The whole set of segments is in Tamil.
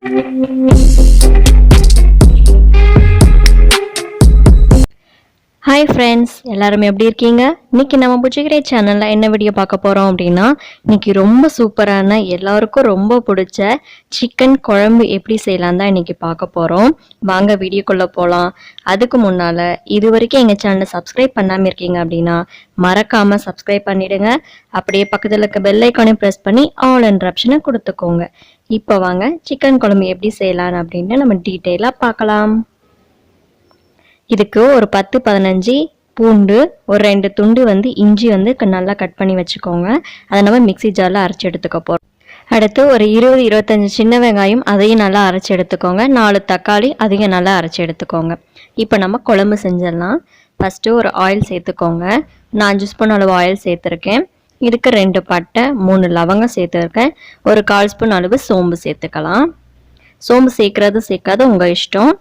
Hi friends, எல்லாரும் எப்படி இருக்கீங்க? இன்னைக்கு நம்ம Bujii Creates சேனல்ல என்ன வீடியோ பார்க்க போறோம் அப்படின்னா, இன்னைக்கு ரொம்ப சூப்பரான எல்லாருக்கும் ரொம்ப பிடிச்ச சிக்கன் குழம்பு எப்படி செய்யலாம் தான் இன்னைக்கு பார்க்க போறோம். வாங்க வீடியோக்குள்ள போலாம். அதுக்கு முன்னால இதுவரைக்கும் எங்க சேனலை சப்ஸ்கிரைப் பண்ணாம இருக்கீங்க அப்படின்னா மறக்காம சப்ஸ்கிரைப் பண்ணிடுங்க. அப்படியே பக்கத்துல இருக்க பெல் ஐகானை பிரஸ் பண்ணி ஆல் என்ற ஆப்ஷனை கொடுத்துக்கோங்க. இப்போ வாங்க சிக்கன் குழம்பு எப்படி செய்யலாம் அப்படின்னு நம்ம டீட்டெயிலா பார்க்கலாம். இதுக்கு ஒரு 10-15 பூண்டு, ஒரு 2 துண்டு இஞ்சி நல்லா கட் பண்ணி வச்சுக்கோங்க. அதை நம்ம மிக்ஸி ஜாரில் அரைச்சி எடுத்துக்க போகிறோம். அடுத்து ஒரு 20-25 சின்ன வெங்காயம், அதையும் நல்லா அரைச்சி எடுத்துக்கோங்க. 4 தக்காளி, அதையும் நல்லா அரைச்சி எடுத்துக்கோங்க. இப்போ நம்ம குழம்பு செஞ்சிடலாம். ஃபஸ்ட்டு ஒரு ஆயில் சேர்த்துக்கோங்க. நான் 5 ஸ்பூன் அளவு ஆயில் சேர்த்துருக்கேன். இதுக்கு 2 பட்டை, 3 லவங்கம் சேர்த்துருக்கேன். ஒரு 1/4 ஸ்பூன் அளவு சோம்பு சேர்த்துக்கலாம். சோம்பு சேர்க்காத உங்கள் இஷ்டம்.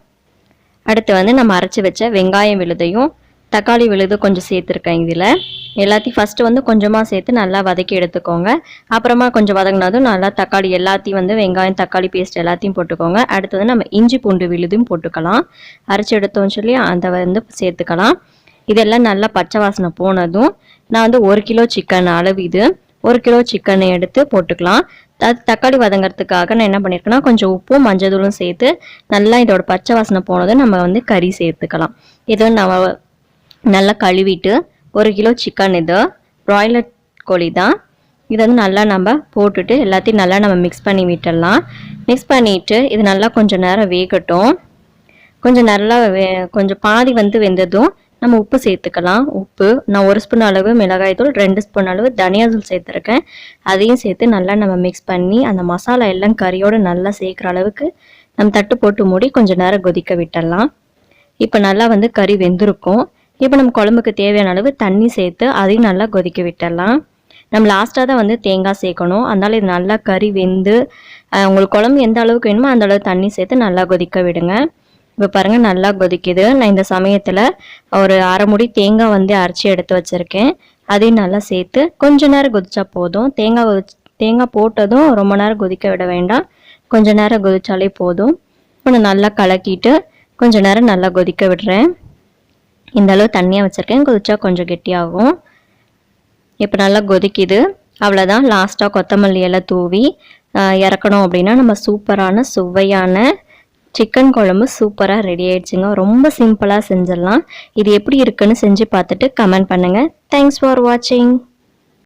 அடுத்து நம்ம அரைச்சி வச்ச வெங்காயம் விழுதையும் தக்காளி விழுது கொஞ்சம் சேர்த்துருக்கேன். இதில் எல்லாத்தையும் ஃபஸ்ட்டு கொஞ்சமாக சேர்த்து நல்லா வதக்கி எடுத்துக்கோங்க. அப்புறமா கொஞ்சம் வதங்கினதும் நல்லா தக்காளி எல்லாத்தையும் வெங்காயம் தக்காளி பேஸ்ட் எல்லாத்தையும் போட்டுக்கோங்க. அடுத்தது நம்ம இஞ்சி பூண்டு விழுதும் போட்டுக்கலாம். அரைச்சி எடுத்தோம் சொல்லி அதை சேர்த்துக்கலாம். இதெல்லாம் நல்லா பச்சை வாசனை போனதும் நான் 1 கிலோ சிக்கன் அளவு இது 1 கிலோ சிக்கனை எடுத்து போட்டுக்கலாம். தக்காளி வதங்கிறதுக்காக நான் என்ன பண்ணியிருக்கேன்னா கொஞ்சம் உப்பும் மஞ்சள் சேர்த்து நல்லா இதோட பச்சை வாசனை போனதும் நம்ம கறி சேர்த்துக்கலாம். இதை நம்ம நல்லா கழுவிட்டு 1 கிலோ சிக்கன் இது ப்ராய்லர் கோழி தான். இதை நல்லா நம்ம போட்டுட்டு எல்லாத்தையும் நல்லா நம்ம மிக்ஸ் பண்ணி விட்டுடலாம். மிக்ஸ் பண்ணிவிட்டு இது நல்லா கொஞ்சம் நேரம் வேகட்டும். கொஞ்சம் நல்லா கொஞ்சம் பாதி வெந்ததும் நம்ம உப்பு சேர்த்துக்கலாம். உப்பு நான் 1 ஸ்பூன் அளவு மிளகாய்த்தூள், 2 ஸ்பூன் அளவு தனியாத்தூள் சேர்த்துருக்கேன். அதையும் சேர்த்து நல்லா நம்ம மிக்ஸ் பண்ணி அந்த மசாலா எல்லாம் கறியோடு நல்லா சேர்க்குற அளவுக்கு நம்ம தட்டு போட்டு மூடி கொஞ்சம் நேரம் கொதிக்க விட்டுடலாம். இப்போ நல்லா கறி வெந்திருக்கும். இப்போ நம்ம குழம்புக்கு தேவையான அளவு தண்ணி சேர்த்து அதையும் நல்லா கொதிக்க விட்டுடலாம். நம்ம லாஸ்ட்டாக தான் தேங்காய் சேர்க்கணும். அதனால இது நல்லா கறி வெந்து உங்களுக்கு குழம்பு எந்த அளவுக்கு வேணுமோ அந்த அளவு தண்ணி சேர்த்து நல்லா கொதிக்க விடுங்க. இப்போ பாருங்கள் நல்லா கொதிக்குது. நான் இந்த சமயத்தில் ஒரு அரை முடி தேங்காய் அரைச்சி எடுத்து வச்சுருக்கேன். அதையும் நல்லா சேர்த்து கொஞ்ச நேரம் கொதிச்சா போதும். தேங்காய் போட்டதும் ரொம்ப நேரம் கொதிக்க விட வேண்டாம். கொஞ்ச நேரம் கொதிச்சாலே போதும். இப்போ நான் நல்லா கலக்கிட்டு கொஞ்ச நேரம் நல்லா கொதிக்க விடுறேன். இந்த அளவு தண்ணியாக வச்சுருக்கேன். கொதிச்சா கொஞ்சம் கெட்டியாகும். இப்போ நல்லா கொதிக்குது. அவ்வளோதான். லாஸ்ட்டாக கொத்தமல்லி எல்லாம் தூவி இறக்கணும் அப்படின்னா நம்ம சூப்பரான சுவையான சிக்கன் குழம்பு சூப்பராக ரெடி ஆயிடுச்சுங்க. ரொம்ப சிம்பிளாக செஞ்சிடலாம். இது எப்படி இருக்குன்னு செஞ்சு பார்த்துட்டு கமெண்ட் பண்ணுங்கள். தேங்க்ஸ் ஃபார் வாட்சிங்.